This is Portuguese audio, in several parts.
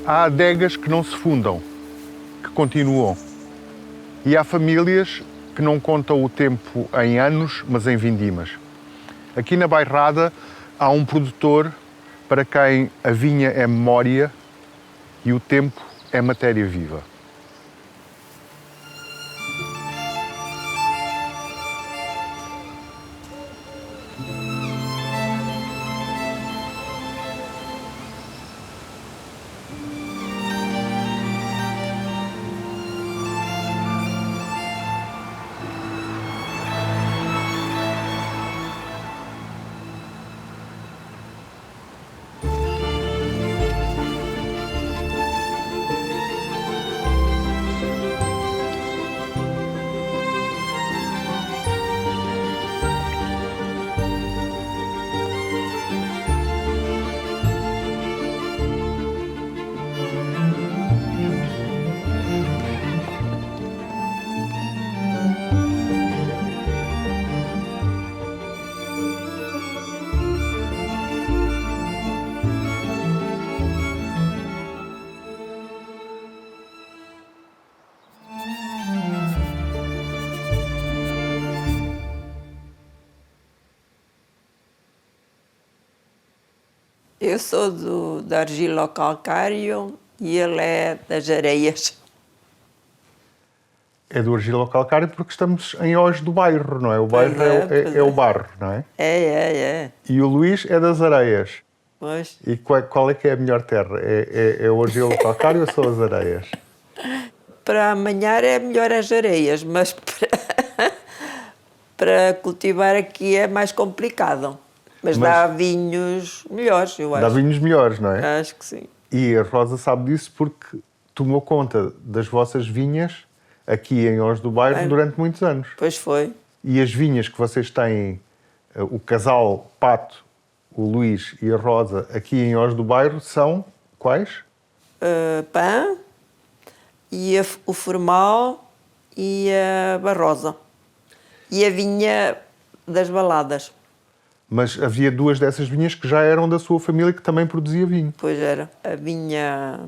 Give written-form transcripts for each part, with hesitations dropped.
Há adegas que não se fundam, que continuam. E há famílias que não contam o tempo em anos, mas em vindimas. Aqui na Bairrada há um produtor para quem a vinha é memória e o tempo é matéria viva. Eu sou do argilocalcário e ele é das areias. É do argilocalcário porque estamos em Oz do Bairro, não é? O bairro é o barro, não é? É. E o Luís é das areias. Pois. E qual é que é a melhor terra? É o argilocalcário ou são as areias? Para amanhar é melhor as areias, mas para cultivar aqui é mais complicado. Mas dá vinhos melhores, eu acho. Dá vinhos melhores, não é? Acho que sim. E a Rosa sabe disso porque tomou conta das vossas vinhas aqui em Oz do Bairro durante muitos anos. Pois foi. E as vinhas que vocês têm, o casal Pato, o Luís e a Rosa, aqui em Oz do Bairro, são quais? Pã, e o Formal e a Barrosa. E a vinha das Baladas. Mas havia duas dessas vinhas que já eram da sua família que também produzia vinho. Pois era. A vinha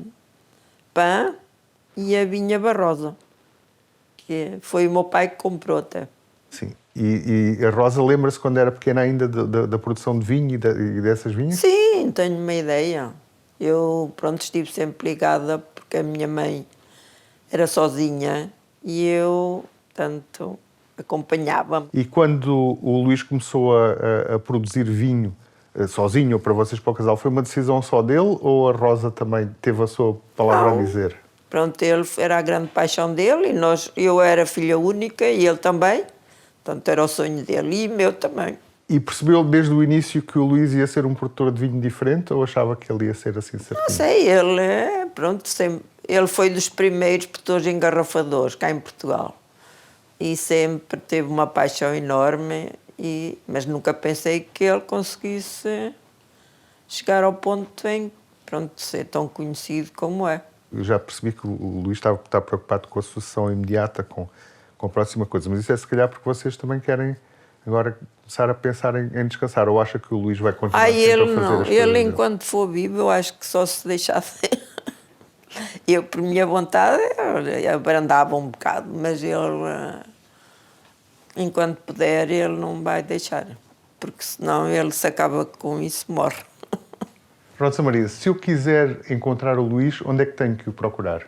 Pã e a vinha Barrosa. Que foi o meu pai que comprou até. Sim. E a Rosa lembra-se quando era pequena ainda da produção de vinho e dessas vinhas? Sim, tenho uma ideia. Eu, pronto, estive sempre ligada porque a minha mãe era sozinha e eu, tanto, acompanhava-me. E quando o Luís começou a produzir vinho sozinho ou para vocês, para o casal, foi uma decisão só dele ou a Rosa também teve a sua palavra a dizer? Pronto, ele era a grande paixão dele e eu era filha única e ele também. Portanto, era o sonho dele e meu também. E percebeu desde o início que o Luís ia ser um produtor de vinho diferente ou achava que ele ia ser assim certinho? Não sei, ele foi dos primeiros produtores engarrafadores cá em Portugal. E sempre teve uma paixão enorme, mas nunca pensei que ele conseguisse chegar ao ponto em ser tão conhecido como é. Eu já percebi que o Luís está preocupado com a sucessão imediata, com a próxima coisa, mas isso é se calhar porque vocês também querem agora começar a pensar em descansar, ou acha que o Luís vai continuar sempre a fazer as coisas? Ele enquanto for vivo, eu acho que só se deixar eu, por minha vontade, eu abrandava um bocado, mas ele, enquanto puder, ele não vai deixar, porque senão ele se acaba com isso, morre. Rosa Maria, se eu quiser encontrar o Luís, onde é que tenho que o procurar?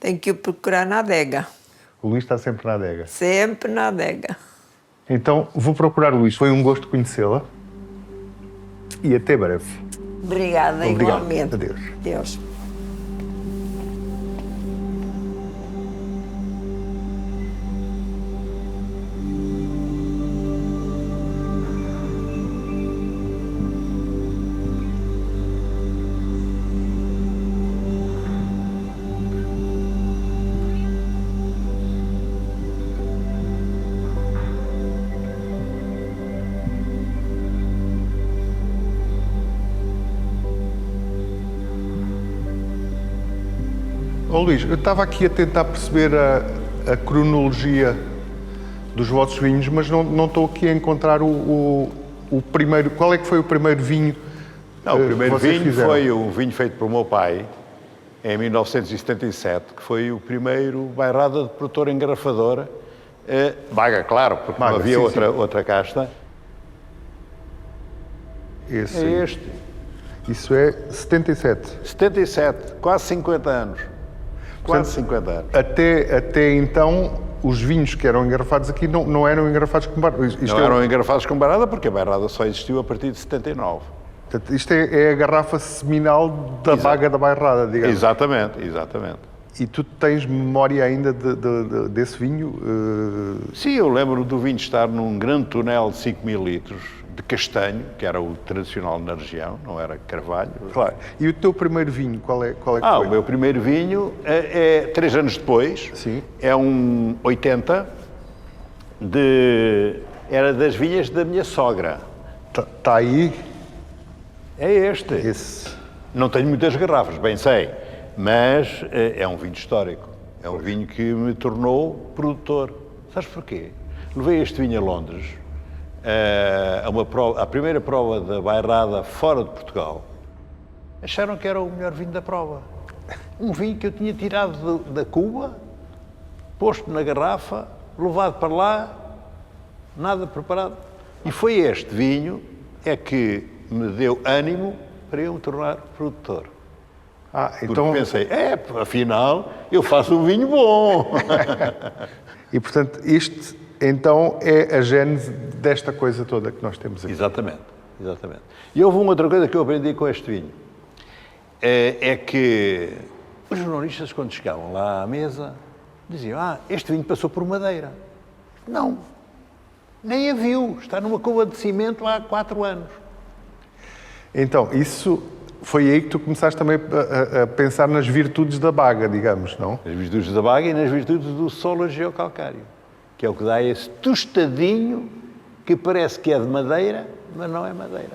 Tenho que o procurar na adega. O Luís está sempre na adega? Sempre na adega. Então, vou procurar o Luís. Foi um gosto conhecê-la e até breve. Obrigada, igualmente. Adeus. Adeus. Oh, Luís, eu estava aqui a tentar perceber a cronologia dos vossos vinhos, mas não estou aqui a encontrar o primeiro. Qual é que foi o primeiro vinho? Não, o primeiro que vocês vinho fizeram? foi um vinho feito pelo meu pai, em 1977, que foi o primeiro bairrada de produtor engarrafador. Baga, claro, porque Baga, não havia sim, outra casta. Esse É aí. este. Isso é 77. 77, quase 50 anos. Quase 50 anos. Até então, os vinhos que eram engarrafados aqui não eram engarrafados com barra. Não eram engarrafados com bairrada, porque a bairrada só existiu a partir de 79. Portanto, isto é a garrafa seminal da baga da bairrada, digamos. Exatamente, exatamente. E tu tens memória ainda desse vinho? Sim, eu lembro do vinho estar num grande tonel de 5 mil litros de castanho, que era o tradicional na região, não era carvalho. Claro. E o teu primeiro vinho, qual é que foi? O meu primeiro vinho é 3 anos depois. Sim. É um 80, era das vinhas da minha sogra. Está aí? É este. Esse. Não tenho muitas garrafas, bem sei, mas é um vinho histórico. É um vinho que me tornou produtor. Sabes porquê? Levei este vinho a Londres, a primeira prova da bairrada fora de Portugal. Acharam que era o melhor vinho da prova. Um vinho que eu tinha tirado da cuba, posto na garrafa, levado para lá, nada preparado. E foi este vinho que me deu ânimo para eu me tornar produtor. Então... Porque pensei, afinal, eu faço um vinho bom. E, portanto, isto, então, é a gênese desta coisa toda que nós temos aqui. Exatamente, exatamente. E houve uma outra coisa que eu aprendi com este vinho. É que os jornalistas, quando chegavam lá à mesa, diziam, este vinho passou por Madeira. Não, nem a viu. Está numa cuba de cimento há 4 anos. Então, isso foi aí que tu começaste também a pensar nas virtudes da baga, digamos, não? Nas virtudes da baga e nas virtudes do solo geocalcário, que é o que dá esse tostadinho que parece que é de madeira, mas não é madeira.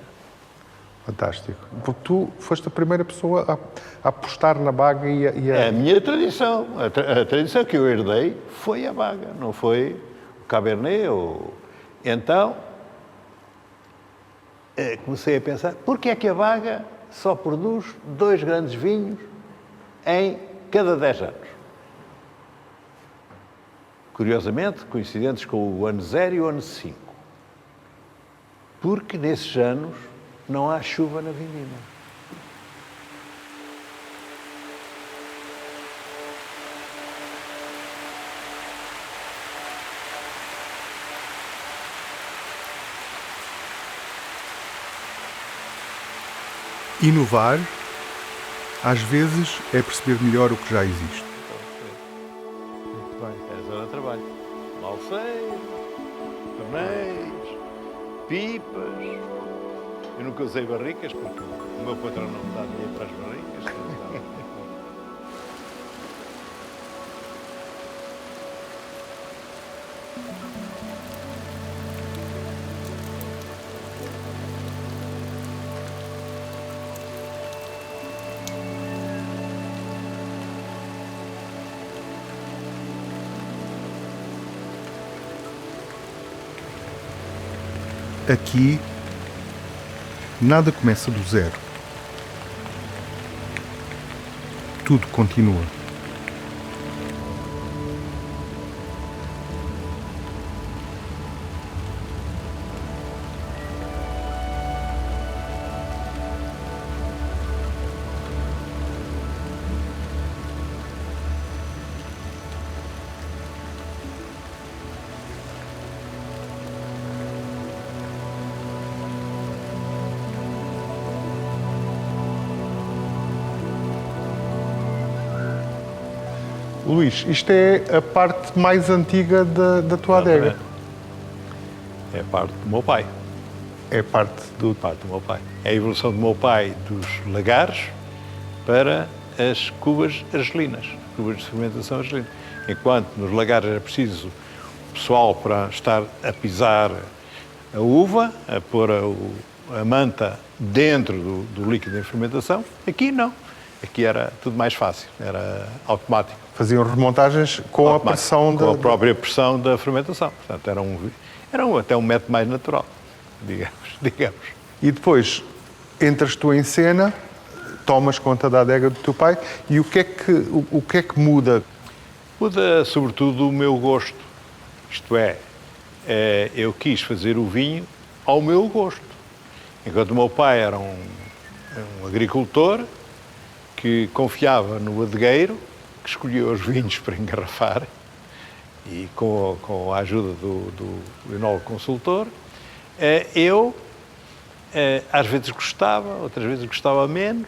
Fantástico. Porque tu foste a primeira pessoa a apostar na baga e a... É a minha tradição. A tradição que eu herdei foi a baga, não foi o Cabernet. Então, comecei a pensar, porquê é que a baga só produz 2 grandes vinhos em cada 10 anos? Curiosamente, coincidentes com o ano 0 e o ano 5. Porque nesses anos não há chuva na vindima. Inovar, às vezes, é perceber melhor o que já existe. Muito bem. É a zona de trabalho. Malceiros, torneios, pipas. Eu nunca usei barricas porque o meu patrão não me dá dinheiro para as barricas. Aqui, nada começa do zero. Tudo continua. Luís, isto é a parte mais antiga da tua adega. É parte do meu pai. É parte do... Parte do meu pai. É a evolução do meu pai dos lagares para as cubas argelinas, cubas de fermentação argelina. Enquanto nos lagares era preciso pessoal para estar a pisar a uva, a pôr a manta dentro do líquido em fermentação, aqui não. Aqui era tudo mais fácil, era automático. Faziam remontagens com a pressão com a própria pressão da fermentação. Portanto, era até um método mais natural, digamos. E depois entras tu em cena tomas conta da adega do teu pai e o que é que muda? Muda, sobretudo, o meu gosto. Isto é, eu quis fazer o vinho ao meu gosto. Enquanto o meu pai era um agricultor que confiava no adegueiro, que escolhia os vinhos para engarrafar, e com a ajuda do enólogo consultor, eu às vezes gostava, outras vezes gostava menos,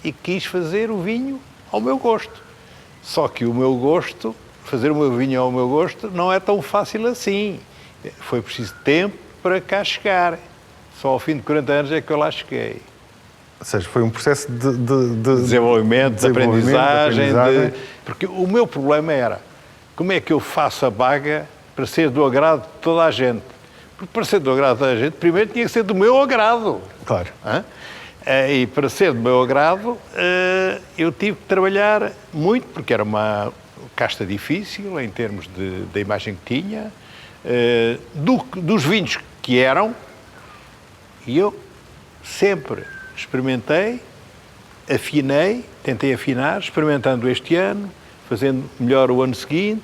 e quis fazer o vinho ao meu gosto. Só que o meu gosto, fazer o meu vinho ao meu gosto, não é tão fácil assim. Foi preciso tempo para cá chegar. Só ao fim de 40 anos é que eu lá cheguei. Ou seja, foi um processo de desenvolvimento, de aprendizagem. Porque o meu problema era como é que eu faço a baga para ser do agrado de toda a gente. Porque para ser do agrado de toda a gente, primeiro tinha que ser do meu agrado. Claro. E para ser do meu agrado, eu tive que trabalhar muito, porque era uma casta difícil em termos da imagem que tinha, dos vinhos que eram, e eu sempre experimentei, afinei, tentei afinar, experimentando este ano, fazendo melhor o ano seguinte,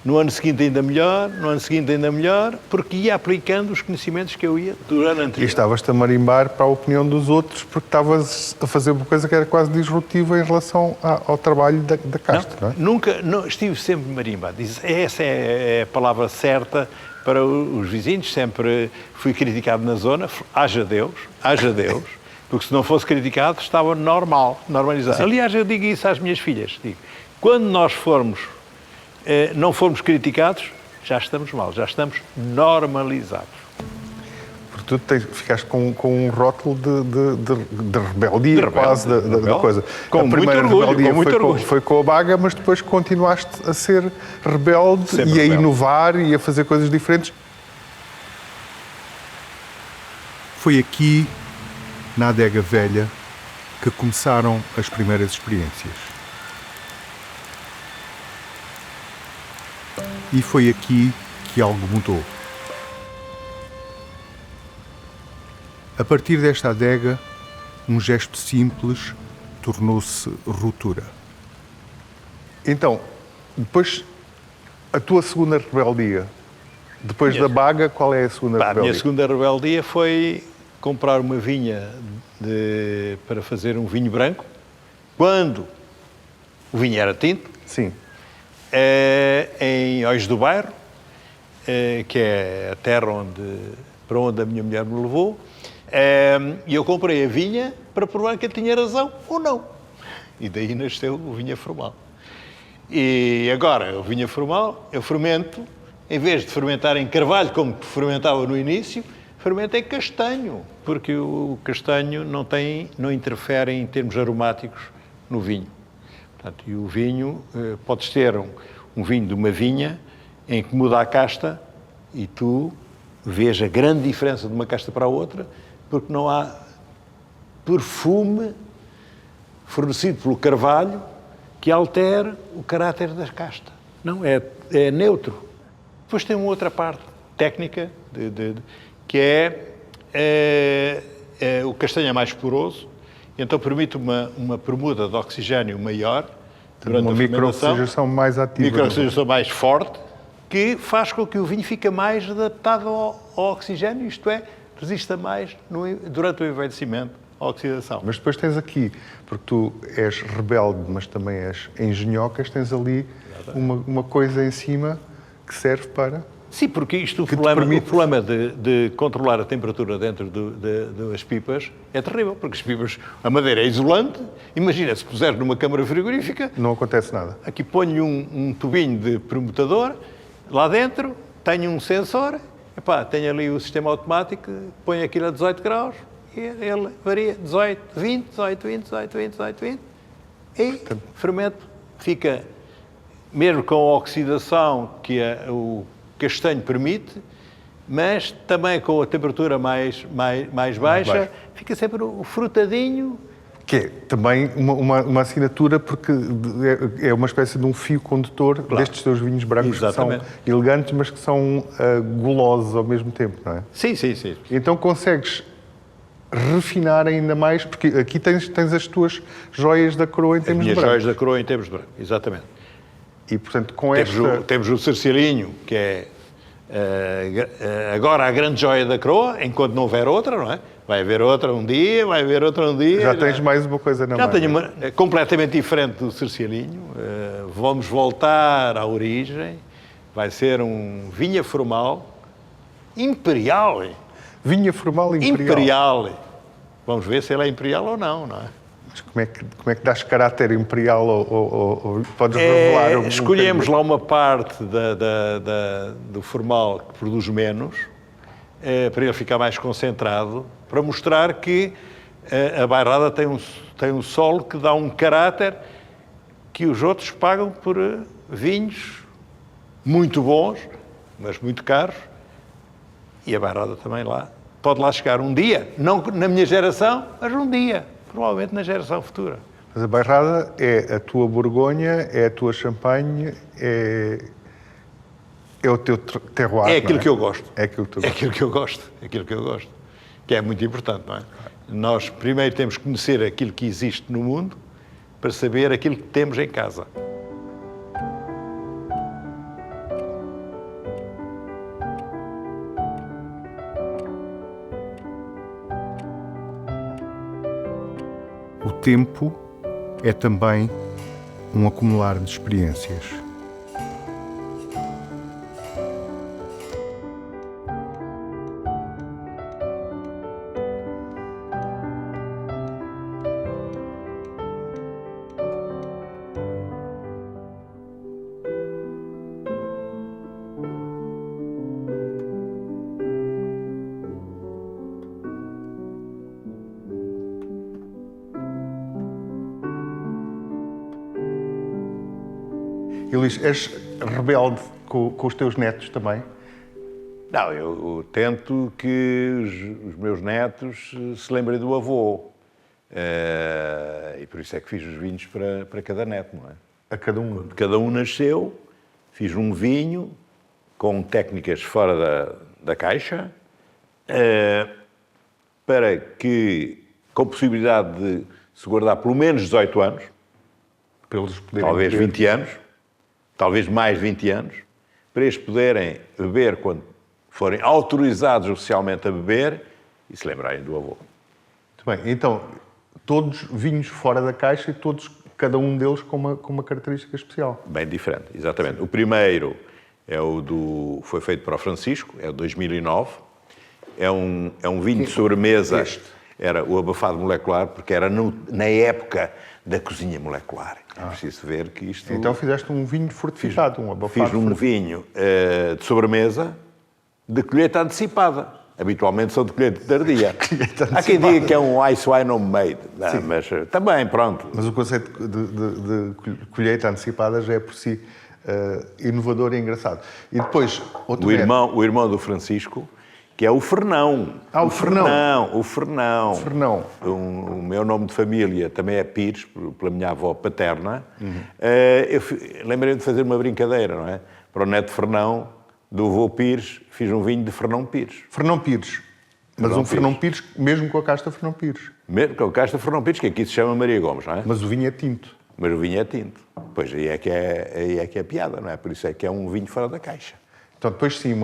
no ano seguinte ainda melhor, no ano seguinte ainda melhor, porque ia aplicando os conhecimentos que eu ia do ano anterior. E estavas-te a marimbar para a opinião dos outros porque estavas a fazer uma coisa que era quase disruptiva em relação ao trabalho da casta, não é? Nunca, estive sempre marimbado. Essa é a palavra certa para os vizinhos. Sempre fui criticado na zona, haja Deus, porque se não fosse criticado estava normalizado. Sim. Aliás, eu digo isso às minhas filhas. Digo, quando nós não formos criticados, já estamos mal, já estamos normalizados. Porque tu ficaste com um rótulo de rebeldia quase da coisa. Com muito orgulho. Foi com a baga, mas depois continuaste a ser rebelde Sempre e a rebelde. inovar e a fazer coisas diferentes. Foi aqui, na adega velha, que começaram as primeiras experiências. E foi aqui que algo mudou. A partir desta adega, um gesto simples tornou-se ruptura. Então, depois, a tua segunda rebeldia, depois da baga, qual é a segunda rebeldia? A minha segunda rebeldia foi comprar uma vinha para fazer um vinho branco, quando o vinho era tinto. Sim. Em Ois do Bairro, que é a terra para onde a minha mulher me levou, e eu comprei a vinha para provar que ele tinha razão ou não. E daí nasceu o vinha formal. E agora, o vinha formal, eu fermento, em vez de fermentar em carvalho, como fermentava no início, fermento em castanho, porque o castanho não interfere em termos aromáticos no vinho. Portanto, e o vinho, podes ter um vinho de uma vinha em que muda a casta e tu vês a grande diferença de uma casta para a outra, porque não há perfume fornecido pelo carvalho que altere o caráter da casta. Não, é neutro. Depois tem uma outra parte técnica, que é o castanho é mais poroso, então permite uma permuta de oxigênio maior durante a fermentação. Uma microoxigenação mais ativa. Microoxigenação mais forte, que faz com que o vinho fique mais adaptado ao oxigênio, isto é, resista mais durante o envelhecimento à oxidação. Mas depois tens aqui, porque tu és rebelde, mas também és engenhocas, tens ali uma coisa em cima que serve para... Sim, porque isto, o problema de controlar a temperatura dentro das pipas é terrível, porque as pipas, a madeira é isolante. Imagina, se puseres numa câmara frigorífica... Não acontece nada. Aqui ponho um tubinho de permutador, lá dentro tenho um sensor, tenho ali o sistema automático, ponho aquilo a 18 graus, e ele varia 18, 20, 18, 20, 18, 20, 18, 20, e fermento fica, mesmo com a oxidação que o castanho permite, mas também com a temperatura mais baixa, fica sempre o frutadinho. Que é também uma assinatura, porque é uma espécie de um fio condutor destes teus vinhos brancos. Exatamente. Que são elegantes, mas que são gulosos ao mesmo tempo, não é? Sim. Então consegues refinar ainda mais, porque aqui tens as tuas joias da coroa em termos de As minhas branco. joias da coroa em termos de branco, exatamente. E, portanto, com Temos o cercilinho, que é agora a grande joia da coroa, enquanto não houver outra, não é? Vai haver outra um dia, vai haver outra um dia. Já tens mais uma coisa na mão. Já tenho uma completamente diferente do cercilinho. Vamos voltar à origem. Vai ser um vinha formal imperial. Vinha formal imperial. Imperial. Vamos ver se ele é imperial ou não, não é? Mas como é que dás caráter imperial ou podes revelar? Escolhemos lá uma parte do formal que produz menos, para ele ficar mais concentrado, para mostrar que a bairrada tem um solo que dá um caráter que os outros pagam por vinhos muito bons, mas muito caros, e a bairrada também lá. Pode lá chegar um dia, não na minha geração, mas um dia, provavelmente na geração futura. Mas a bairrada é a tua Borgonha, é a tua Champagne, é o teu terroir. É aquilo que eu gosto. É aquilo que tu É aquilo que eu gosto. É aquilo que eu gosto. Que é muito importante, não é? Nós primeiro temos que conhecer aquilo que existe no mundo para saber aquilo que temos em casa. O tempo é também um acumular de experiências. E Luís, és rebelde com os teus netos também? Não, eu tento que os meus netos se lembrem do avô. E por isso é que fiz os vinhos para cada neto, não é? A cada um? Quando cada um nasceu, fiz um vinho com técnicas fora da caixa, para que, com possibilidade de se guardar pelo menos 18 anos, Para eles poderem talvez beber. 20 anos, talvez mais 20 anos, para eles poderem beber quando forem autorizados oficialmente a beber e se lembrarem do avô. Muito bem, então, todos vinhos fora da caixa e todos, cada um deles com uma característica especial. Bem diferente, exatamente. O primeiro foi feito para o Francisco, é o 2009. É um vinho de sobremesa. Era o abafado molecular, porque era na época da cozinha molecular. É preciso ver que isto... Então fizeste um vinho fortificado, um abafado. Fiz um vinho de sobremesa de colheita antecipada. Habitualmente são de colheita tardia. Há quem diga que é um ice wine homemade, não, mas também, pronto. Mas o conceito de colheita antecipada já é por si inovador e engraçado. E depois, outro o irmão do Francisco, que é o Fernão. O Fernão. O Fernão. Fernão. O meu nome de família também é Pires, pela minha avó paterna. Eu lembrei-me de fazer uma brincadeira, não é? Para o neto Fernão, do avô Pires, fiz um vinho de Fernão Pires. Fernão Pires. Mas Fernão Pires, mesmo com a casta Fernão Pires. Mesmo com a casta Fernão Pires, que aqui se chama Maria Gomes, não é? Mas o vinho é tinto. Mas o vinho é tinto. Pois aí é que é piada, não é? Por isso é que é um vinho fora da caixa. Então depois sim,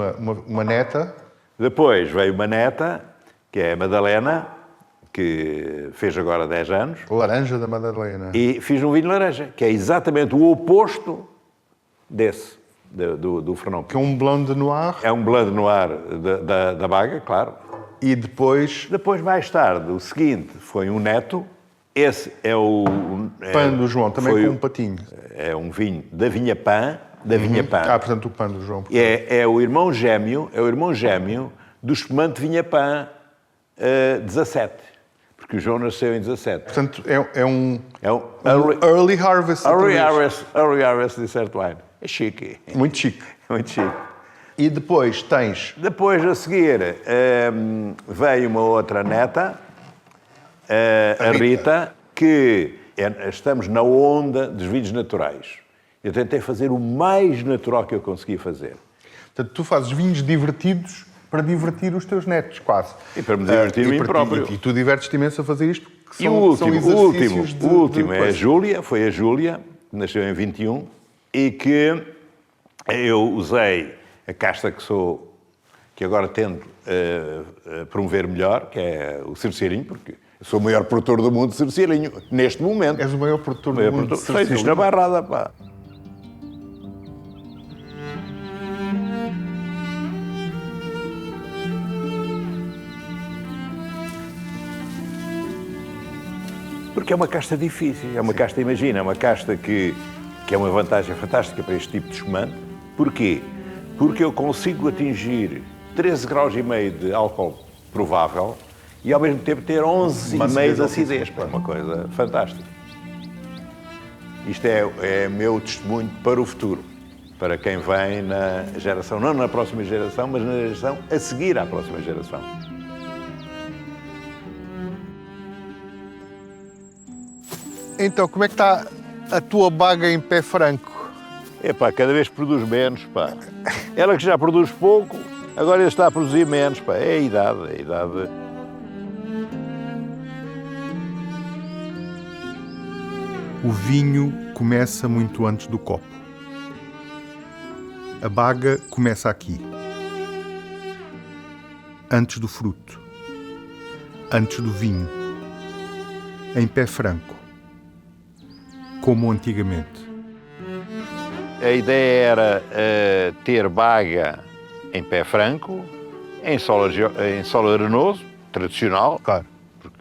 uma neta. Depois veio uma neta, que é a Madalena, que fez agora 10 anos. Laranja da Madalena. E fiz um vinho laranja, que é exatamente o oposto desse, do Fernão. Que é um Blanc de Noir. É um Blanc de Noir da Baga, claro. E depois... Depois, mais tarde, o seguinte foi um neto. Esse é o... Pan do João, também com um patinho. É um vinho da Vinha Pan. Vinha Pan. Portanto, o Pan do João. É o irmão gêmeo do espumante Vinha Pan 17. Porque o João nasceu em 17. Portanto, é um early harvest. Early harvest de certo wine. É chique. Muito chique. Muito chique. E depois tens... Depois, a seguir, veio uma outra neta, a Rita, que estamos na onda dos vinhos naturais. Eu tentei fazer o mais natural que eu conseguia fazer. Portanto, tu fazes vinhos divertidos para divertir os teus netos, quase. E para me divertir a mim próprio. E tu divertes-te imenso a fazer isto, porque E são o exercícios último é a coisa. Júlia, foi a Júlia, que nasceu em 21, e que eu usei a casta que agora tendo a promover melhor, que é o cercelinho, porque eu sou o maior produtor do mundo de cercelinho, neste momento. És o maior produtor do mundo de Sei isto na cercelinho. Bairrada, pá. Porque é uma casta difícil, é uma casta, imagina, é uma casta que é uma vantagem fantástica para este tipo de espumante. Porquê? Porque eu consigo atingir 13,5 graus de álcool provável e ao mesmo tempo ter 11,5 de acidez. É uma coisa fantástica. Isto é meu testemunho para o futuro, para quem vem na geração, não na próxima geração, mas na geração a seguir à próxima geração. Então, como é que está a tua baga em pé franco? Epá, cada vez produz menos, pá. Ela que já produz pouco, agora ele está a produzir menos, pá. É a idade, é a idade. O vinho começa muito antes do copo. A baga começa aqui. Antes do fruto. Antes do vinho. Em pé franco. Como antigamente. A ideia era ter baga em pé franco, em solo arenoso, tradicional, Claro.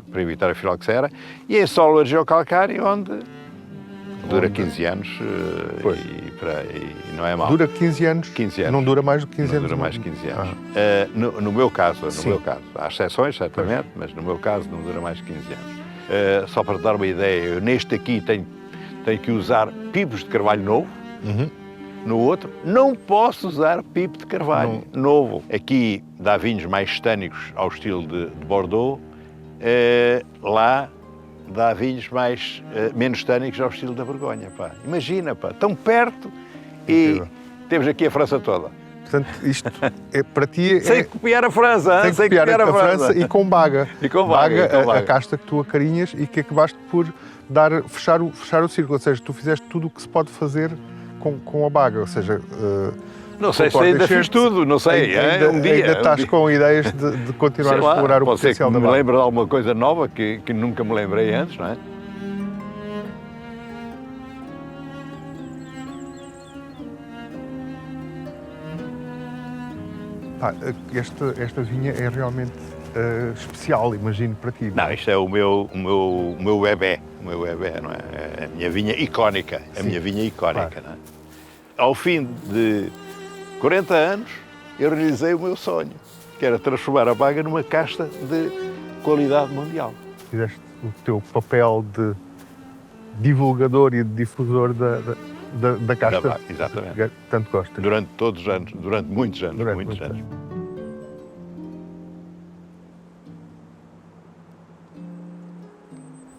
para evitar a filoxera, e em solo argiocalcário, onde dura 15 anos e não é mau. Dura 15 anos? 15 anos. Não dura mais do que 15 Não anos? dura mais de 15 anos. No meu caso, há exceções, certamente, mas no meu caso não dura mais de 15 anos. Só para te dar uma ideia, eu neste aqui tenho que usar pipos de carvalho novo. No outro, não posso usar pipo de carvalho novo. Aqui dá vinhos mais tânicos ao estilo de Bordeaux. Lá dá vinhos menos tânicos ao estilo da Borgonha. Pá. Imagina, pá, tão perto e temos aqui a França toda. Portanto, isto é, para ti Sem copiar a França, sem copiar a França e com baga. E com baga, a casta que tu acarinhas e que acabaste por fechar o círculo. Ou seja, tu fizeste tudo o que se pode fazer com a baga. Ou seja, não sei se ainda fiz tudo, não sei. Um dia. Ainda estás com ideias de continuar a explorar o potencial da baga. baga. Me lembro de alguma coisa nova que nunca me lembrei antes, não é? Esta vinha é realmente especial, imagino, para ti. Não, isto é o meu bebé, não é? É a minha vinha icónica, Claro. não é? Ao fim de 40 anos, eu realizei o meu sonho, que era transformar a baga numa casta de qualidade mundial. Fizeste o teu papel de divulgador e de difusor da casta. Da baga, exatamente. Que tanto gostas. Durante todos os anos, durante muitos anos. Durante muitos muitos anos.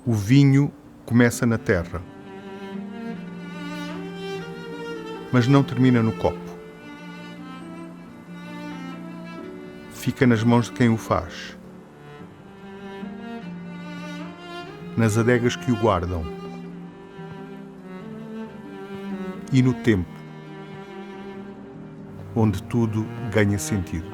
O vinho começa na terra, mas não termina no copo. Fica nas mãos de quem o faz, nas adegas que o guardam e no tempo, onde tudo ganha sentido.